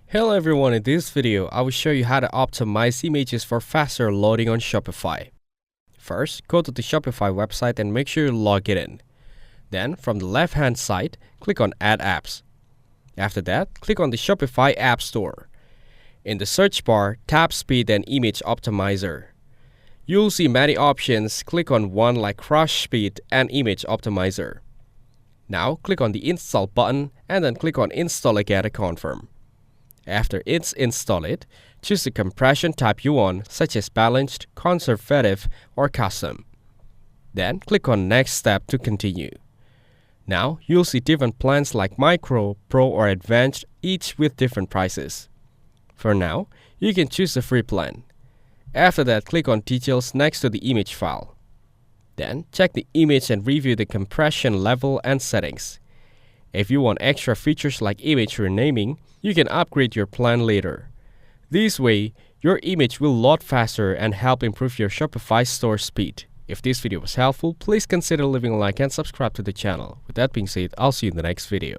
Hello everyone, in this video, I will show you how to optimize images for faster loading on Shopify. First, go to the Shopify website and make sure you log it in. Then, from the left-hand side, click on Add Apps. After that, click on the Shopify App Store. In the search bar, tap Speed and Image Optimizer. You'll see many options. Click on one like Crush Speed and Image Optimizer. Now, click on the Install button and then click on Install again to confirm. After it's installed, choose the compression type you want, such as balanced, conservative, or custom. Then click on Next Step to continue. Now you'll see different plans like Micro, Pro, or Advanced, each with different prices. For now, you can choose the free plan. After that, click on Details next to the image file. Then check the image and review the compression level and settings. If you want extra features like image renaming, you can upgrade your plan later. This way, your image will load faster and help improve your Shopify store speed. If this video was helpful, please consider leaving a like and subscribe to the channel. With that being said, I'll see you in the next video.